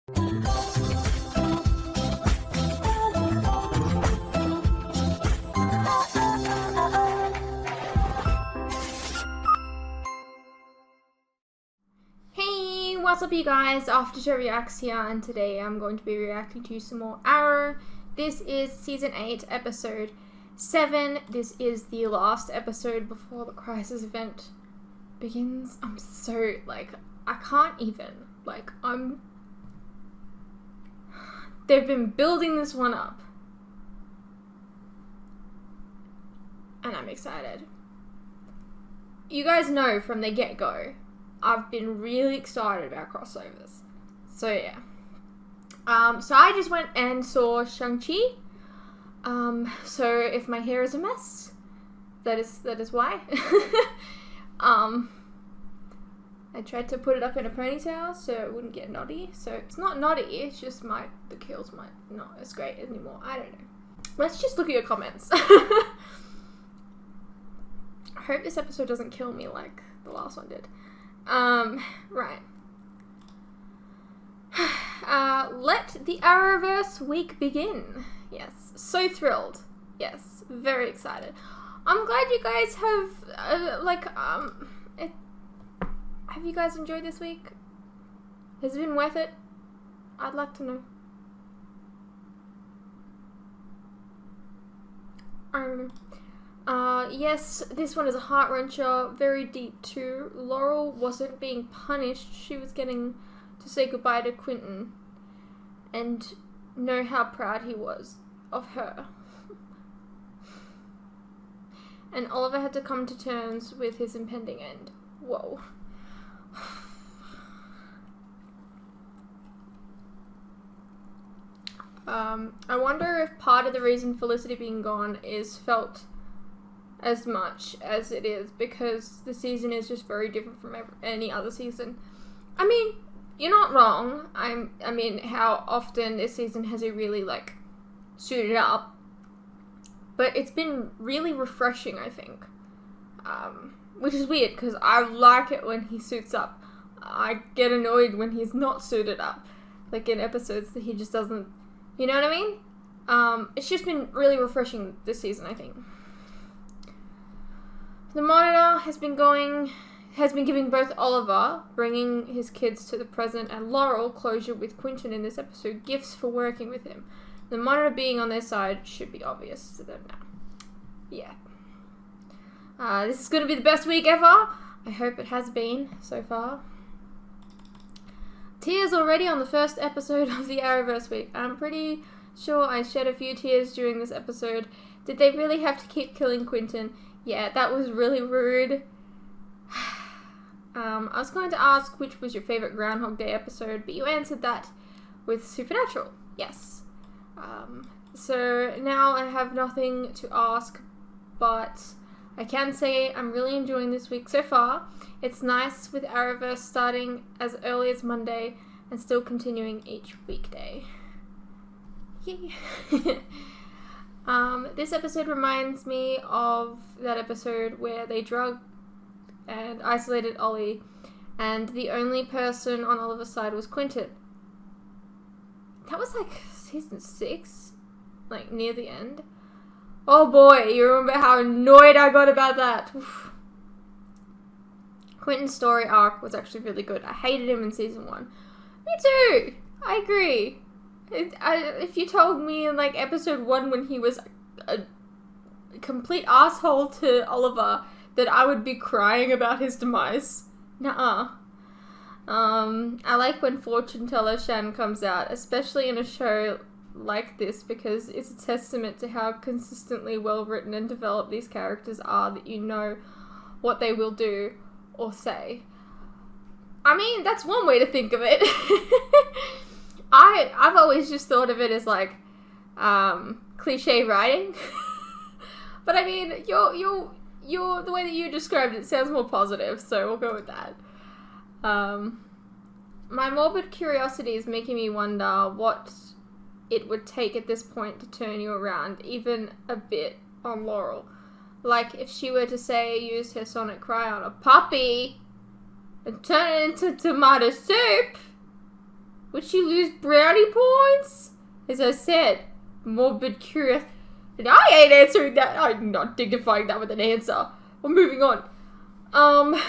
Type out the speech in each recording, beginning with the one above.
Hey, what's up you guys? After Reacts here, and today I'm going to be reacting to some more Arrow. This is Season 8, Episode 7. This is the last episode before the Crisis event begins. I'm so, I can't even. They've been building this one up. And I'm excited. You guys know from the get-go, I've been really excited about crossovers. So yeah. So I just went and saw Shang-Chi. So if my hair is a mess, that is why. I tried to put it up in a ponytail so it wouldn't get knotty. So it's not knotty, it's just the curls might not as great anymore. I don't know. Let's just look at your comments. I hope this episode doesn't kill me like the last one did. Right. Let the Arrowverse week begin. Yes, so thrilled. Yes, very excited. I'm glad you guys have, have you guys enjoyed this week? Has it been worth it? I'd like to know. I don't know. Yes, this one is a heart-wrencher, very deep too. Laurel wasn't being punished, she was getting to say goodbye to Quentin and know how proud he was of her. And Oliver had to come to terms with his impending end. Whoa. I wonder if part of the reason Felicity being gone is felt as much as it is because the season is just very different from any other season. I mean, you're not wrong. I mean, how often this season has he really, suited up? But it's been really refreshing, I think. Which is weird, because I like it when he suits up. I get annoyed when he's not suited up. Like in episodes that he just doesn't... You know what I mean? It's just been really refreshing this season, I think. The Monitor has been giving both Oliver, bringing his kids to the present, and Laurel, closure with Quentin in this episode, gifts for working with him. The Monitor being on their side should be obvious to them now. Yeah. This is going to be the best week ever. I hope it has been so far. Tears already on the first episode of the Arrowverse week. I'm pretty sure I shed a few tears during this episode. Did they really have to keep killing Quentin? Yeah, that was really rude. I was going to ask which was your favourite Groundhog Day episode, but you answered that with Supernatural. Yes. So now I have nothing to ask, but I can say I'm really enjoying this week so far. It's nice with Arrowverse starting as early as Monday and still continuing each weekday. Yay! This episode reminds me of that episode where they drugged and isolated Ollie, and the only person on Oliver's side was Quentin. That was season 6, near the end. Oh boy, you remember how annoyed I got about that. Oof. Quentin's story arc was actually really good. I hated him in season 1. Me too! I agree. If you told me in episode 1 when he was a complete asshole to Oliver that I would be crying about his demise. Nuh-uh. I like when fortune teller Shan comes out, especially in a show like this, because it's a testament to how consistently well written and developed these characters are, that you know what they will do or say. I mean, that's one way to think of it. I've always just thought of it as cliche writing. But I mean, you're the way that you described it sounds more positive, so we'll go with that. My morbid curiosity is making me wonder what it would take at this point to turn you around, even a bit, on Laurel. If she were to say use her sonic cry on a puppy and turn it into tomato soup, Would she lose brownie points? As I said, morbid curious. And I ain't answering that. I'm not dignifying that with an answer. We're moving on. I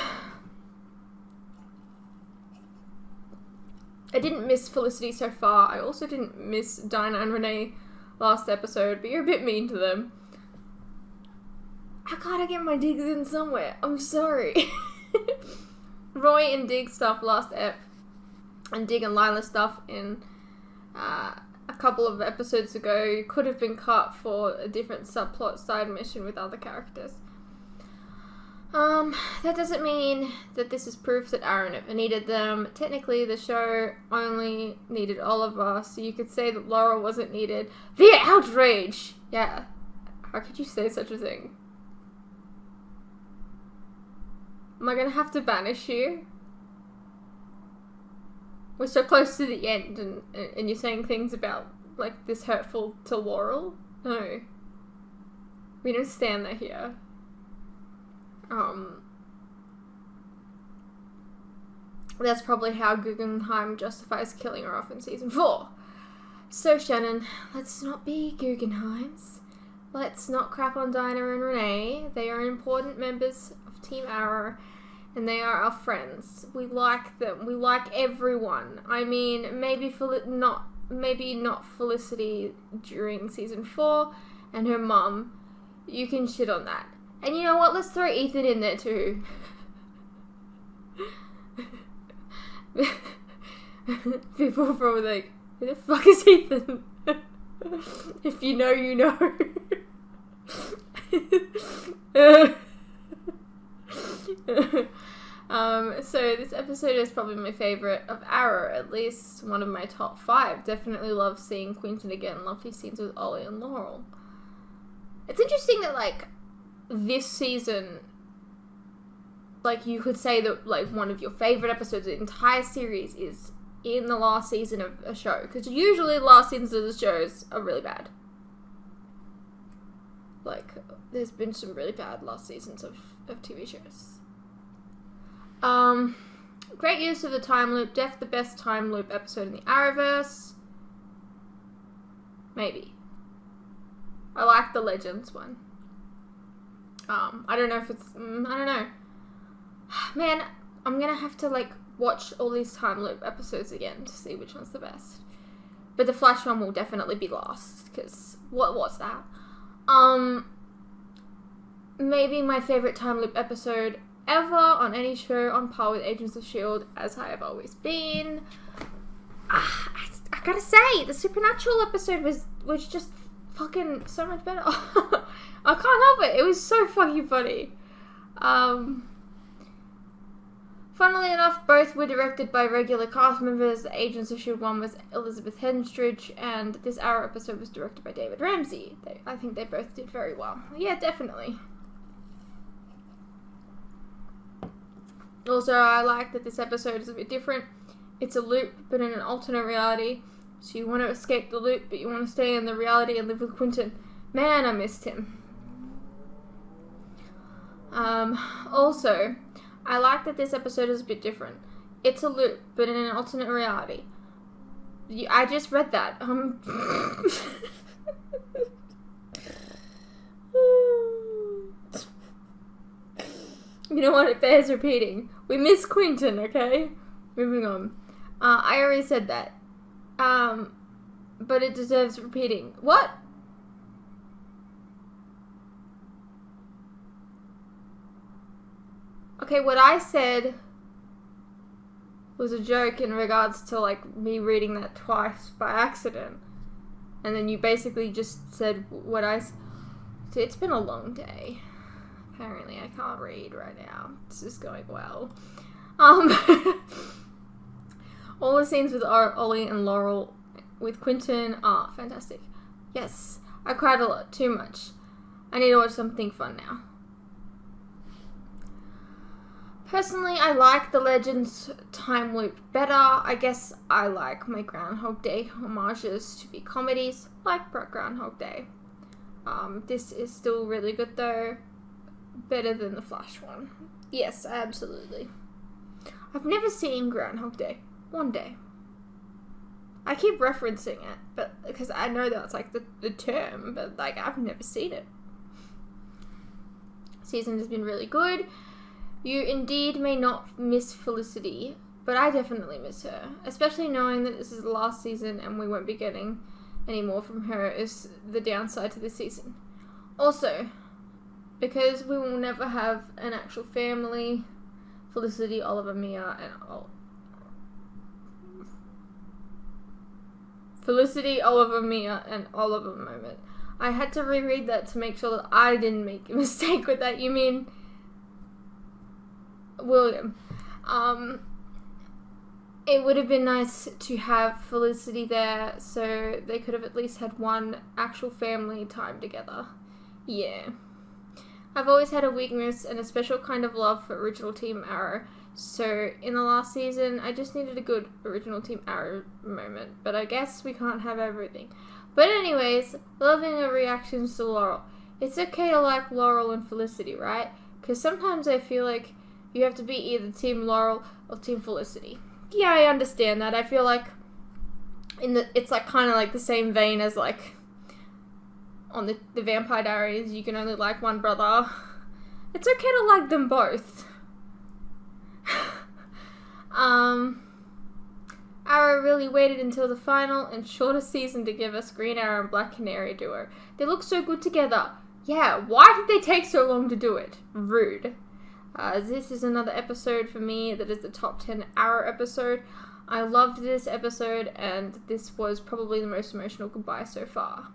didn't miss Felicity so far. I also didn't miss Dinah and Renee last episode, but you're a bit mean to them. I gotta get my digs in somewhere. I'm sorry. Roy and Dig stuff last ep, and Dig and Lyla stuff in a couple of episodes ago could have been cut for a different subplot side mission with other characters. That doesn't mean that this is proof that Aaron ever needed them. Technically, the show only needed Oliver, so you could say that Laura wasn't needed. The outrage! Yeah. How could you say such a thing? Am I gonna have to banish you? We're so close to the end, and you're saying things about, like, this hurtful to Laurel? No. We don't stand there here. That's probably how Guggenheim justifies killing her off in season 4. So, Shannon, let's not be Guggenheims. Let's not crap on Dinah and Renee. They are important members of Team Arrow, and they are our friends. We like them. We like everyone. I mean, maybe not Felicity during season 4, and her mum. You can shit on that. And you know what? Let's throw Ethan in there too. People are probably like, who the fuck is Ethan? If you know, you know. So this episode is probably my favourite of Arrow, at least one of my top 5. Definitely love seeing Quentin again. Loved his scenes with Ollie and Laurel. It's interesting that, like, this season, like, you could say that, like, one of your favourite episodes of the entire series is in the last season of a show. Because usually the last seasons of the shows are really bad. Like, there's been some really bad last seasons of TV shows. Great use of the time loop. The best time loop episode in the Arrowverse. Maybe. I like the Legends one. I don't know if it's... I don't know. Man, I'm gonna have to, like, watch all these time loop episodes again to see which one's the best. But the Flash one will definitely be last, because what was that? Maybe my favourite time loop episode ever on any show, on par with Agents of S.H.I.E.L.D., as I have always been. I gotta say, the Supernatural episode was just fucking so much better. I can't help it. It was so fucking funny. Funnily enough, both were directed by regular cast members. The Agents of S.H.I.E.L.D. one was Elizabeth Henstridge, and this Arrow episode was directed by David Ramsey. I think they both did very well. Yeah, definitely. Also, I like that this episode is a bit different. It's a loop, but in an alternate reality. So you want to escape the loop, but you want to stay in the reality and live with Quentin. Man, I missed him. Also, I like that this episode is a bit different. It's a loop, but in an alternate reality. I just read that. You know what? It bears repeating. We miss Quentin, okay? Moving on. I already said that. But it deserves repeating. What? Okay, what I said was a joke in regards to, like, me reading that twice by accident. And then you basically just said what I... So it's been a long day. Apparently I can't read right now. This is going well. All the scenes with Ollie and Laurel with Quentin are fantastic. Yes, I cried a lot. Too much. I need to watch something fun now. Personally, I like the Legends time loop better. I guess I like my Groundhog Day homages to be comedies, like Groundhog Day. This is still really good though. Better than the Flash one. Yes, absolutely. I've never seen Groundhog Day. One day. I keep referencing it, but because I know that's like the term, but like I've never seen it. Season has been really good. You indeed may not miss Felicity, but I definitely miss her, especially knowing that this is the last season and we won't be getting any more from her is the downside to this season. Also, because we will never have an actual family, Felicity, Oliver, Mia, and Felicity, Oliver, Mia, and Oliver moment. I had to reread that to make sure that I didn't make a mistake with that. You mean William. It would have been nice to have Felicity there so they could have at least had one actual family time together. Yeah. I've always had a weakness and a special kind of love for original Team Arrow. So in the last season, I just needed a good original Team Arrow moment. But I guess we can't have everything. But anyways, loving the reactions to Laurel. It's okay to like Laurel and Felicity, right? Because sometimes I feel like you have to be either Team Laurel or Team Felicity. Yeah, I understand that. I feel like it's like kind of like the same vein as like on the Vampire Diaries, you can only like one brother. It's okay to like them both. Arrow really waited until the final and shorter season to give us Green Arrow and Black Canary duo. They look so good together. Yeah, why did they take so long to do it? Rude. This is another episode for me that is the top 10 Arrow episode. I loved this episode, and this was probably the most emotional goodbye so far.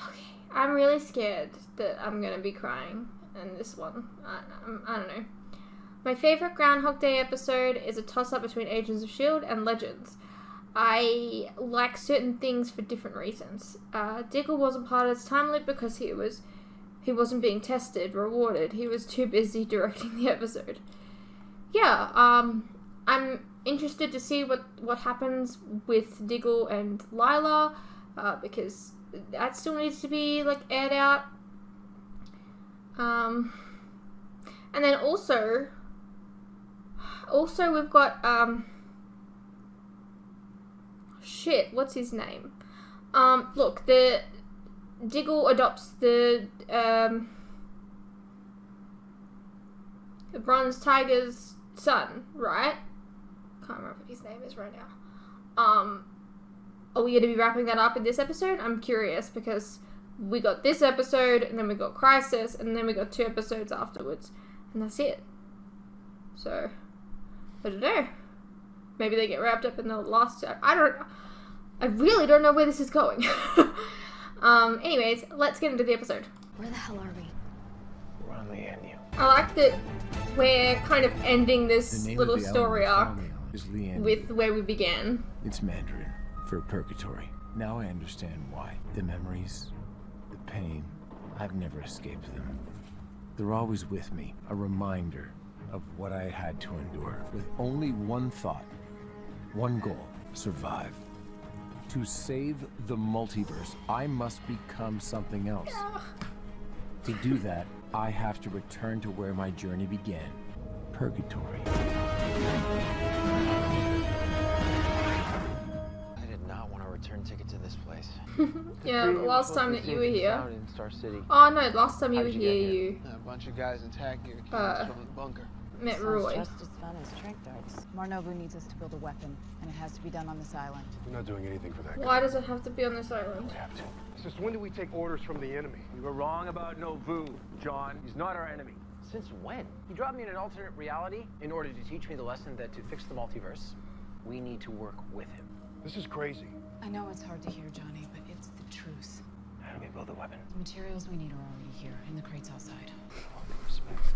Okay, I'm really scared that I'm going to be crying in this one. I don't know. My favourite Groundhog Day episode is a toss-up between Agents of S.H.I.E.L.D. and Legends. I like certain things for different reasons. Diggle wasn't part of this time loop because he wasn't being tested, rewarded. He was too busy directing the episode. Yeah, I'm interested to see what happens with Diggle and Lyla, because that still needs to be, like, aired out. And then also we've got, what's his name? Look, the Diggle adopts the Bronze Tiger's son, right? Can't remember what his name is right now. Are we going to be wrapping that up in this episode? I'm curious because we got this episode, and then we got Crisis, and then we got 2 episodes afterwards, and that's it. So, I don't know. Maybe they get wrapped up in the last 2. I really don't know where this is going. Anyways, let's get into the episode. Where the hell are we? We're on the end. I like that we're kind of ending this little story arc with where we began. It's Mandarin for Purgatory. Now I understand why. The memories, the pain, I've never escaped them. They're always with me, a reminder of what I had to endure. With only one thought, one goal, survive. To save the multiverse, I must become something else. To do that, I have to return to where my journey began. Purgatory. I did not want a return ticket to this place. Yeah, the last time that you were here. In Star City. Oh no, last time you were here, you A bunch of guys in tag gear came from the bunker. met Sounds Roy. just as fun as strength arts. Marnovu needs us to build a weapon, and it has to be done on this island. We're not doing anything for that guy. Why does it have to be on this island? We have to. Since when do we take orders from the enemy? You were wrong about Novu, John. He's not our enemy. Since when? He dropped me in an alternate reality in order to teach me the lesson that to fix the multiverse, we need to work with him. This is crazy. I know it's hard to hear, Johnny, but it's the truth. How do we build a weapon? The materials we need are already here, in the crates outside. All due respect.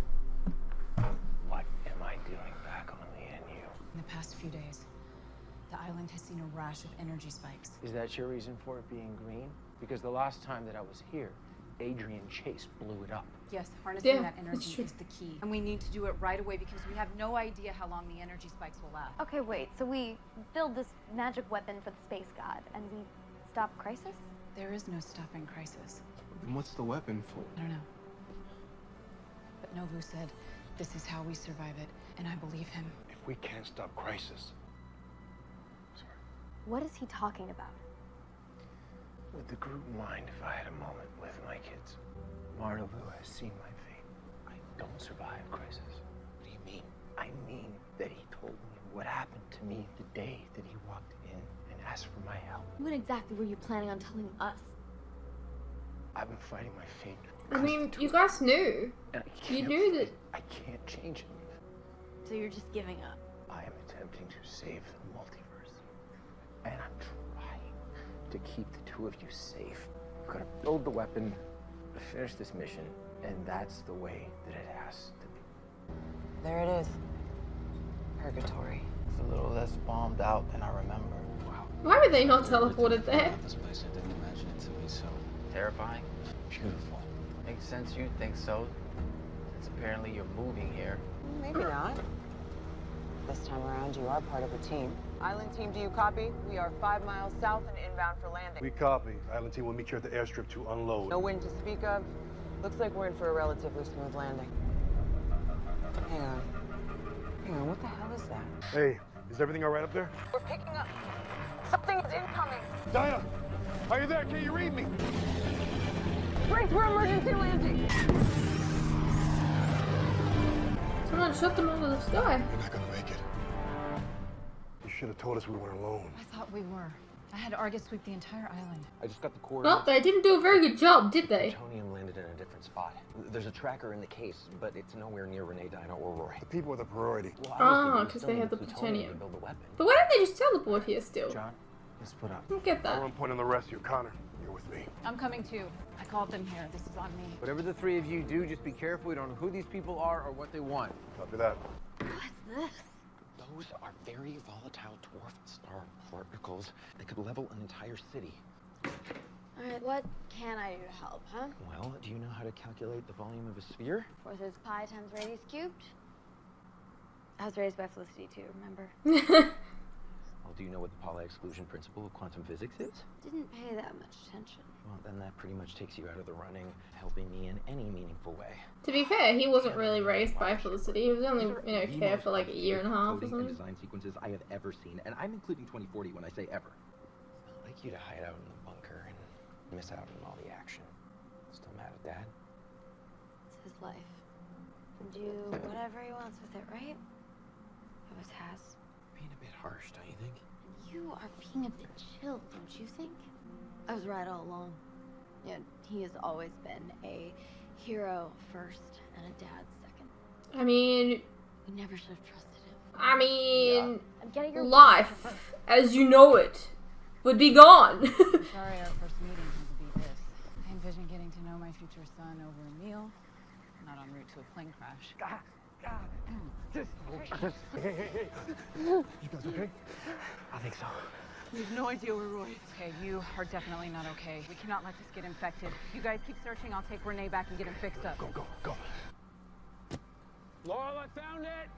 What am I doing back on the NU? In the past few days, the island has seen a rash of energy spikes. Is that your reason for it being green? Because the last time that I was here, Adrian Chase blew it up. Yes, harnessing Yeah, that that's energy true. is the key. And we need to do it right away because we have no idea how long the energy spikes will last. Okay, wait, so we build this magic weapon for the space god, and we stop Crisis? There is no stopping Crisis. And what's the weapon for? I don't know. But Novu said, this is how we survive it, and I believe him. If we can't stop Crisis, What is he talking about? Would the group mind if I had a moment with my kids? Marnavu has seen my fate. I don't survive crisis. What do you mean? I mean that he told me what happened to me the day that he walked in and asked for my help. When exactly were you planning on telling us? I've been fighting my fate. I mean, you guys knew. And You knew that. I can't change him. So you're just giving up? I am attempting to save the multiverse. And I'm trying to keep the two of you safe. We've got to build the weapon, finish this mission, and that's the way that it has to be. There it is. Purgatory. It's a little less bombed out than I remember. Wow. Why were they not teleported there? This place, I didn't imagine it to be so terrifying. Beautiful. Makes sense you'd think so, since apparently you're moving here. Maybe not. This time around, you are part of a team. Island team, do you copy? We are 5 miles south and inbound for landing. We copy. Island team will meet you at the airstrip to unload. No wind to speak of. Looks like we're in for a relatively smooth landing. Hang on. Hang on, what the hell is that? Hey, is everything all right up there? We're picking up. Something is incoming. Dinah, are you there? Can you read me? Brace for emergency landing. Someone shot them out of the sky. We're not gonna make it. You should have told us we weren't alone. I thought we were. I had Argus sweep the entire island. I just got the Well, coordinates. they didn't do a very good job, did they? Plutonium landed in a different spot. There's a tracker in the case, but it's nowhere near Renee, Dinah, or Roy. The people are the priority. Well, Ah, obviously, we 'cause still they need have the to plutonium. build a weapon. But why don't they just teleport here still? John, let's split up. I don't get I that. want to point on the rest of you. Connor, you're with me. I'm coming too. I called them here. This is on me. Whatever the three of you do, just be careful. We don't know who these people are or what they want. Copy that. What's this? Those are very volatile dwarf star particles that could level an entire city. Alright, what can I do to help, huh? Well, do you know how to calculate the volume of a sphere? Force is pi times radius cubed. I was raised by Felicity too, remember? Well, do you know what the Pauli exclusion principle of quantum physics is? Didn't pay that much attention. Well, then that pretty much takes you out of the running, helping me in any meaningful way. To be fair, he wasn't really raised by Felicity. He was only, These are you know, the care most for like a year and a half or coding and something. design sequences I have ever seen, and I'm including 2040 when I say ever. I'd like you to hide out in the bunker and miss out on all the action. Still mad at Dad? It's his life. Do whatever he wants with it, right? Always has. Being a bit harsh, don't you think? You are being a bit chill, don't you think? I was right all along. Yeah, he has always been a hero first and a dad second. I mean, We never should have trusted him. I mean, I'm getting your life, as you know it, would be gone. Sorry our first meeting had to be this. I envision getting to know my future son over a meal, not en route to a plane crash. Hey. You guys okay? I think so. You have no idea where Roy is. Okay, you are definitely not okay. We cannot let this get infected. You guys keep searching. I'll take Renee back and get him fixed up. Go. Laurel, I found it!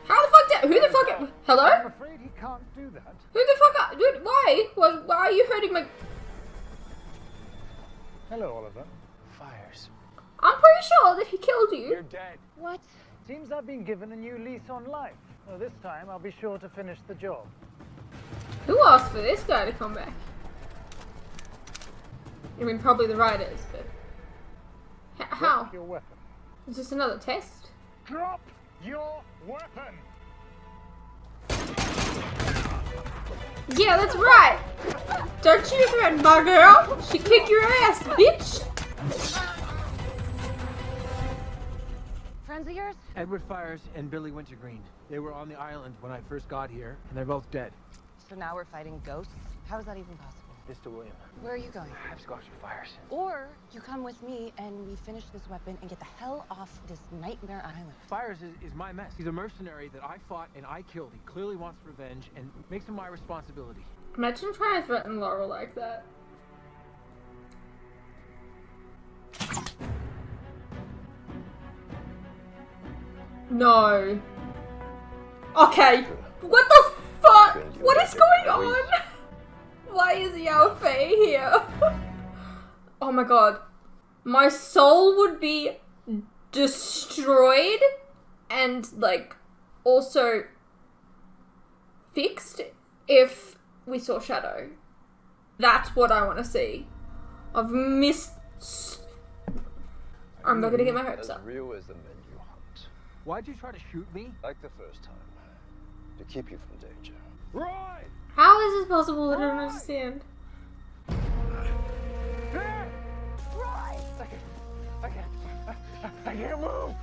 How the fuck did, who the fuck, hello? I'm afraid he can't do that. Who the fuck, dude, why? Why are you hurting my, Hello, Oliver. Fires. I'm pretty sure that he killed you. You're dead. What? Seems I've been given a new lease on life. Well, this time I'll be sure to finish the job. Who asked for this guy to come back? I mean, probably the writers, but... How? Drop your weapon. Is this another test? Drop your weapon! Yeah, that's right! Don't you threaten my girl! She kicked your ass, bitch! Friends of yours? Edward Fires and Billy Wintergreen. They were on the island when I first got here, and they're both dead. So now we're fighting ghosts? How is that even possible? Mr. William. Where are you going? I've squashed your fires. Or you come with me and we finish this weapon and get the hell off this nightmare island. Fires is my mess. He's a mercenary that I fought and I killed. He clearly wants revenge and makes him my responsibility. Imagine trying to threaten Laurel like that. No. Okay. What the fuck? What is going on? Why is Yao Fei here? Oh my god. My soul would be destroyed and, like, also fixed if we saw Shadow. That's what I want to see. I've missed... I'm not gonna get my hopes up. As real as the men you hunt. Why'd you try to shoot me? Like the first time. To keep you from danger. Right! How is this possible? I don't understand. I can't move!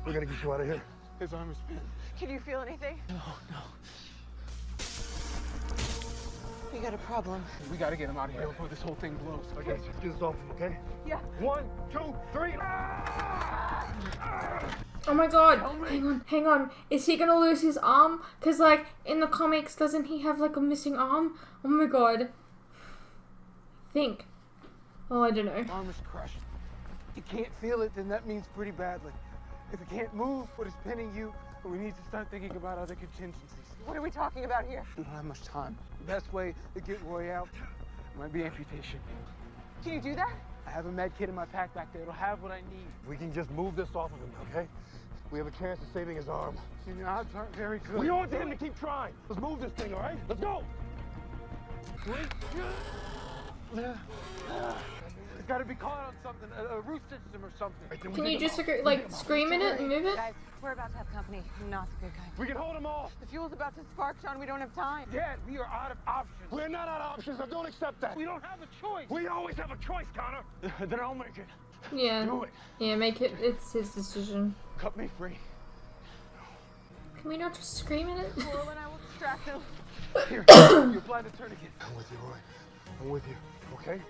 We're gonna get you out of here. His arm is pinned. Can you feel anything? No. We got a problem. We gotta get him out of here before this whole thing blows. Okay, let's get this off him, okay? Yeah. 1, 2, 3. Oh my god, hang on. Is he gonna lose his arm? Cause like, in the comics, doesn't he have like a missing arm? Oh my god. Think. Oh, I don't know. Arm is crushed. You can't feel it, then that means pretty badly. If it can't move, what is pinning you, we need to start thinking about other contingencies. What are we talking about here? We don't have much time. The best way to get Roy out might be amputation. Can you do that? I have a med kit in my pack back there. It'll have what I need. We can just move this off of him, okay? We have a chance of saving his arm. See, the odds aren't very good. We owe it to him to keep trying. Let's move this thing, all right? Let's go! It's got to be caught on something, a roof system or something. Can you just like scream in it and move it? Guys, we're about to have company. Not the good kind. We can hold him off. The fuel's about to spark, Sean. We don't have time. Dad, we are out of options. We're not out of options. I don't accept that. We don't have a choice. We always have a choice, Connor. Then I'll make it. Yeah. Do it. Yeah, make it. It's his decision. Cut me free. Can we not just scream at it? Coral and I will distract him. Here, you're blind to turn again. I'm with you, Roy. I'm with you. Okay?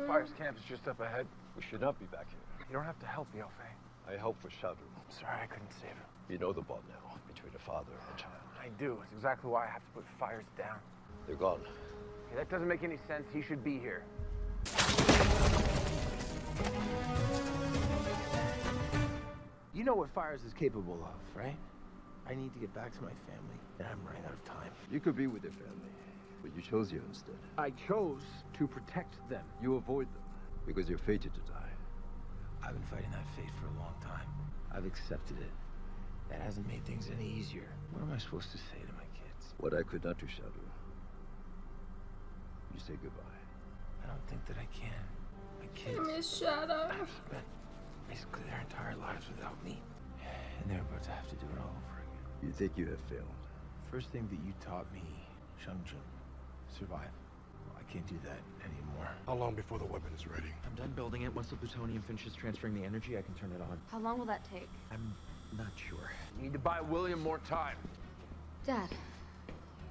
Fire's camp is just up ahead. We should not be back here. You don't have to help me, Alfie. I help for Shadow. I'm sorry I couldn't save him. You know the bond now between a father and a child. I do. It's exactly why I have to put Fires down. They're gone. Okay, that doesn't make any sense. He should be here. You know what Fires is capable of, right? I need to get back to my family, and I'm running out of time. You could be with your family, but you chose you instead. I chose to protect them. You avoid them because you're fated to die. I've been fighting that fate for a long time. I've accepted it. That hasn't made things any easier. What am I supposed to say to my kids? What I could not do, Shadow. You say goodbye. I don't think that I can. My kids I miss Shadow. have spent basically their entire lives without me. And they're about to have to do it all over again. You think you have failed? First thing that you taught me, Shang-Jun, survive. Well, I can't do that anymore. How long before the weapon is ready? I'm done building it. Once the plutonium finishes transferring the energy, I can turn it on. How long will that take? I'm not sure. You need to buy William more time. Dad,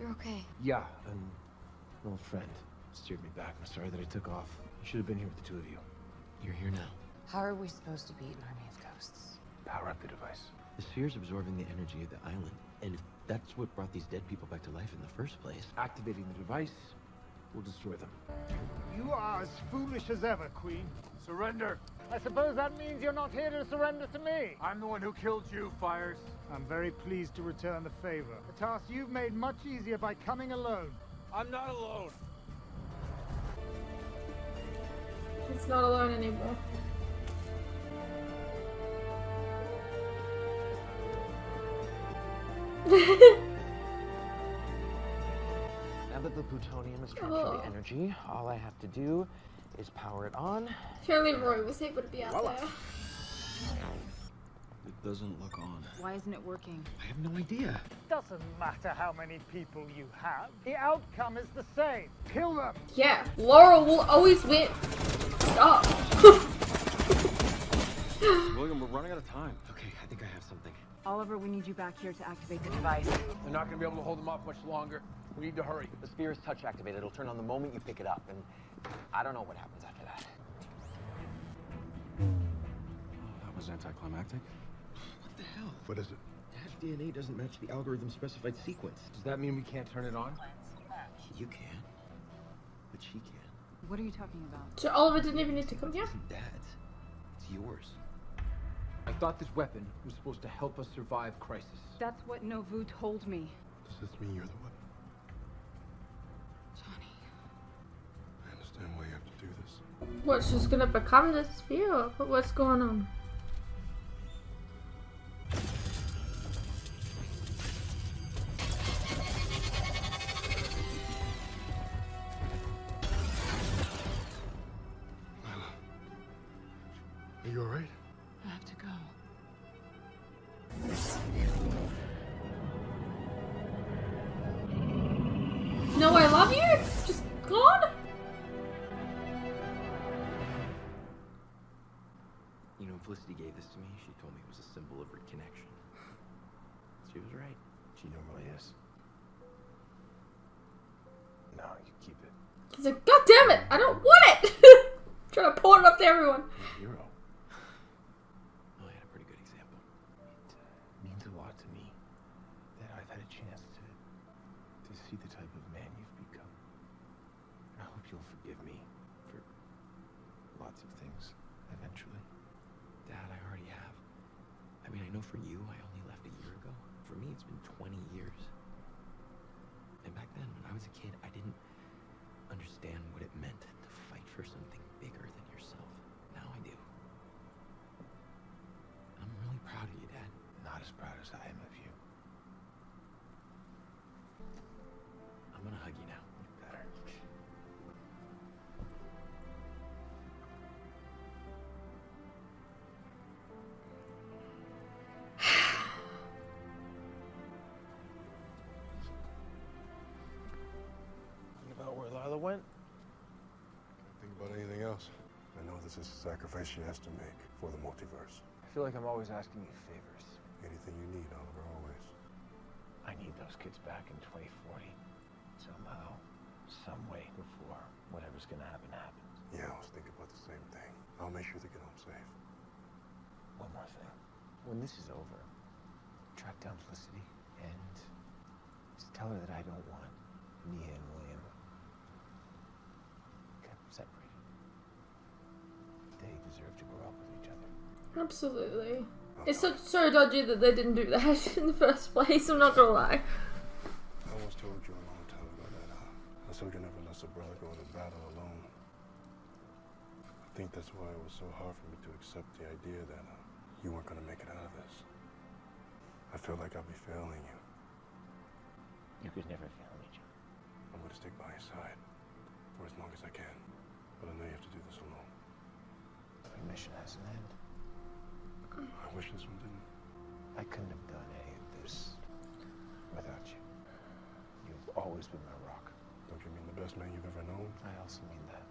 you're okay. Yeah, an old friend steered me back. I'm sorry that I took off. I should have been here with the two of you. You're here now. How are we supposed to beat an army of ghosts? Power up the device. The sphere's absorbing the energy of the island, and if that's what brought these dead people back to life in the first place. Activating the device will destroy them. You are as foolish as ever, Queen. Surrender. I suppose that means you're not here to surrender to me. I'm the one who killed you, Fires. I'm very pleased to return the favor. A task you've made much easier by coming alone. I'm not alone. It's not alone anymore. Now that the plutonium has transferred the energy, all I have to do is power it on. If only Roy was able to be out there. It doesn't look on. Why isn't it working? I have no idea. Doesn't matter how many people you have. The outcome is the same. Kill them. Yeah, Laurel will always win. Stop. William, we're running out of time. Okay, I think I have something. Oliver, we need you back here to activate the device. They're not gonna be able to hold them off much longer. We need to hurry. The sphere is touch activated. It'll turn on the moment you pick it up, and I don't know what happens after that. That was anticlimactic. What the hell? What is it? Dad's DNA doesn't match the algorithm-specified sequence. Does that mean we can't turn it on? You can, but she can. What are you talking about? So Oliver didn't even need to come here? It isn't Dad's. It's yours. I thought this weapon was supposed to help us survive crisis. That's what Novu told me. Does this mean you're the weapon? Johnny. I understand why you have to do this. What's just gonna become this sphere? What's going on? I have to go. No, I love you? Just gone? You know, Felicity gave this to me. She told me it was a symbol of reconnection. She was right. She normally is. No, you keep it. He's like, God damn it, I don't want it! Trying to pour it up to everyone. You're a hero. Well, I had a pretty good example. It means a lot to me that I've had a chance to see the type of man you've become. I hope you'll forgive me for lots of things eventually. Dad, I already have. I mean, I know for you, I only left a year ago. For me, it's been 20 years. And back then, when I was a kid, I didn't understand what it meant to fight for something bigger than yourself. Now I do. I'm really proud of you, Dad. Not as proud as I am of you. I'm gonna hug you now. You better. About where Lyla went? Can't think about anything else. I know this is a sacrifice she has to make for the multiverse. I feel like I'm always asking you favors. Anything you need, Oliver, always. I need those kids back in 2040. Somehow, some way before whatever's gonna happen happens. Yeah, I was thinking about the same thing. I'll make sure they get home safe. One more thing. When this is over, track down Felicity and just tell her that I don't want Nia and William kept separated. They deserve to grow up with each other. Absolutely. It's so dodgy that they didn't do that in the first place, I'm not gonna lie. I once told you a long time ago that a soldier never lets a brother go to battle alone. I think that's why it was so hard for me to accept the idea that you weren't going to make it out of this. I feel like I'll be failing you. You could never fail me, John. I'm going to stick by your side for as long as I can. But I know you have to do this alone. Every mission has an end. I wish this one didn't. I couldn't have done any of this without you. You've always been my rock. Don't you mean the best man you've ever known? I also mean that.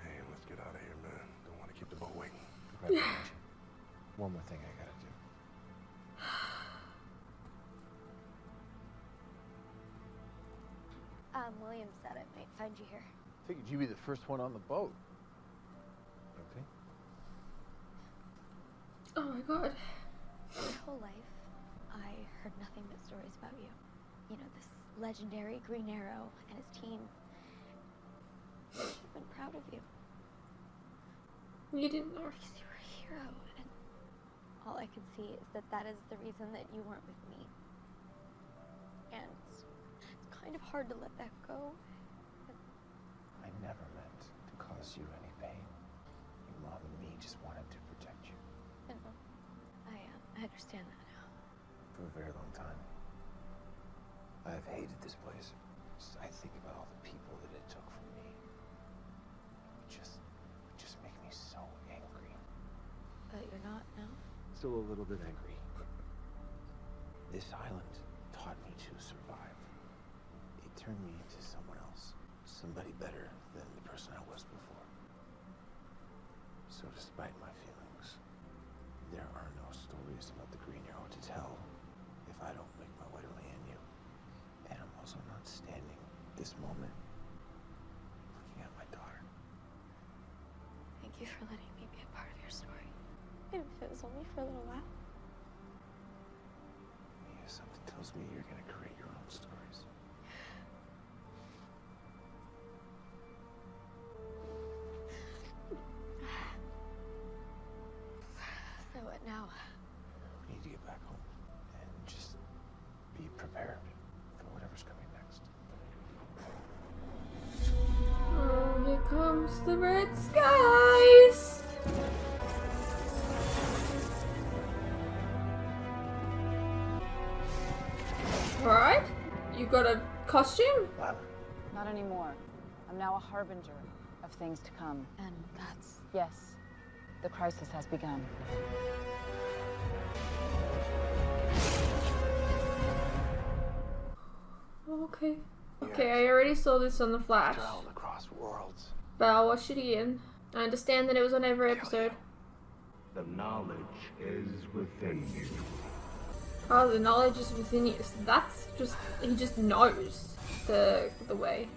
Hey, let's get out of here, man. Don't want to keep the boat waiting. Congratulations. One more thing I gotta do. William said I might find you here. Figured you'd be the first one on the boat. Okay? Oh my god. My whole life, I heard nothing but stories about you. You know, this legendary Green Arrow and his team. I've been proud of you. You didn't know. Because you were a hero, and all I could see is that that is the reason that you weren't with me. And it's kind of hard to let that go. I never meant to cause you any pain. Your mom and me just wanted to protect you. I know. I understand that now. For a very long time. I've hated this place. I think about all the people that it took from me. It just make me so angry. But you're not now? Still a little bit angry. This island taught me to survive. It turned me into someone else. Somebody better than the person I was before. So despite my feelings, there are no stories about the Green Arrow to tell if I don't make my way to land you. And I'm also not standing this moment looking at my daughter. Thank you for letting me be a part of your story. Even if it was only for a little while. Yeah, something tells me you're gonna create your own stories. So what now? We need to get back home and just be prepared for whatever's coming next. Oh, here comes the red skies! Alright, you gotta costume? Lyla. Not anymore. I'm now a harbinger of things to come. And that's... Yes, the crisis has begun. Okay. Okay, I already saw this on The Flash, Traveled across worlds. but I'll watch it again. I understand that it was on every episode. The knowledge is within you. Oh, the knowledge is within you. So that's just, he just knows the way.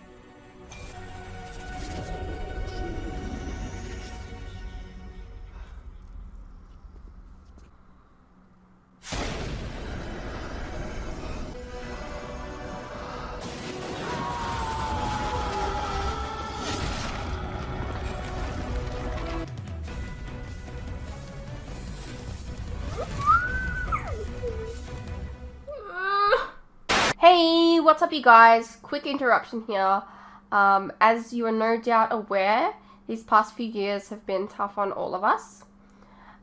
Hey, what's up you guys? Quick interruption here. As you are no doubt aware, these past few years have been tough on all of us.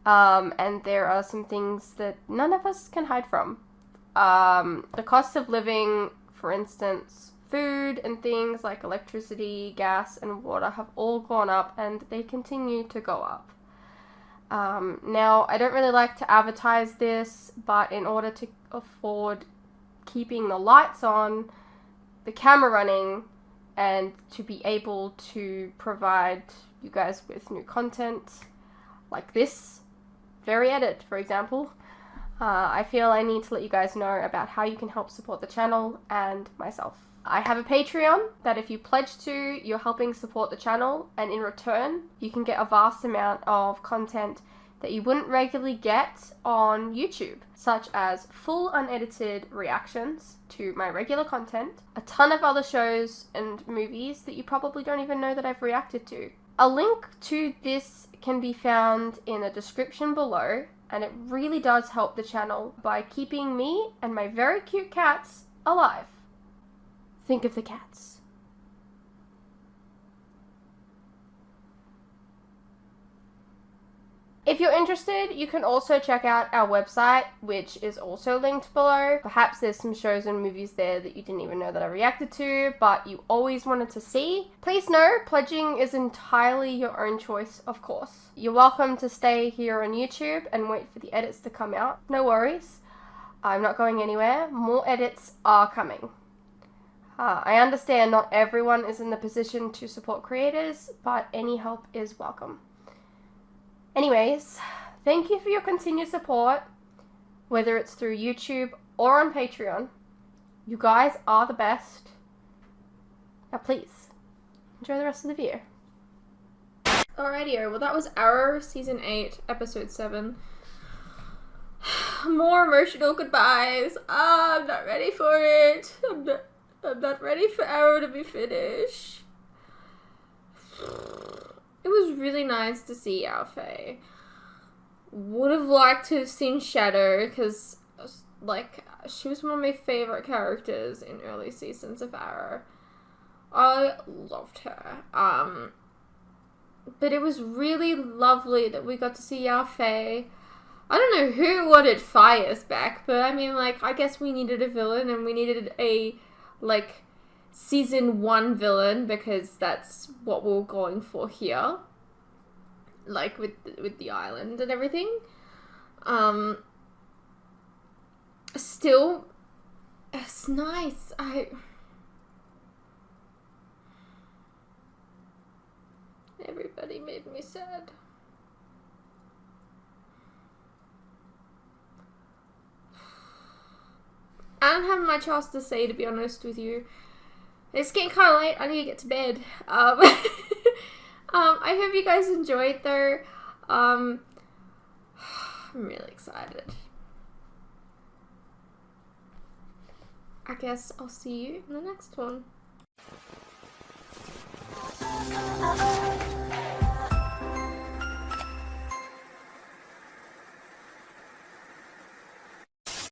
And there are some things that none of us can hide from. The cost of living, for instance, food and things like electricity, gas, and water have all gone up and they continue to go up. Now, I don't really like to advertise this, but in order to afford keeping the lights on, the camera running, and to be able to provide you guys with new content like this very edit, for example, I feel I need to let you guys know about how you can help support the channel and myself. I have a Patreon that if you pledge to, you're helping support the channel, and in return you can get a vast amount of content that you wouldn't regularly get on YouTube, such as full unedited reactions to my regular content, a ton of other shows and movies that you probably don't even know that I've reacted to. A link to this can be found in the description below, and it really does help the channel by keeping me and my very cute cats alive. Think of the cats. If you're interested, you can also check out our website, which is also linked below. Perhaps there's some shows and movies there that you didn't even know that I reacted to, but you always wanted to see. Please know, pledging is entirely your own choice, of course. You're welcome to stay here on YouTube and wait for the edits to come out. No worries. I'm not going anywhere. More edits are coming. I understand not everyone is in the position to support creators, but any help is welcome. Anyways, thank you for your continued support, whether it's through YouTube or on Patreon. You guys are the best. Now please, enjoy the rest of the video. Alrighty, well that was Arrow Season 8, Episode 7. More emotional goodbyes. I'm not ready for it. I'm not ready for Arrow to be finished. It was really nice to see Yao Fei. Would have liked to have seen Shadow, because, like, she was one of my favorite characters in early seasons of Arrow. I loved her. But it was really lovely that we got to see Yao Fei. I don't know who wanted Fires back, but I mean, like, I guess we needed a villain, and we needed a, like, Season 1 villain, because that's what we're going for here. Like, with the island and everything. Still, it's nice. Everybody made me sad. I don't have much else to say, to be honest with you. It's getting kind of late. I need to get to bed. I hope you guys enjoyed, though. I'm really excited. I guess I'll see you in the next one.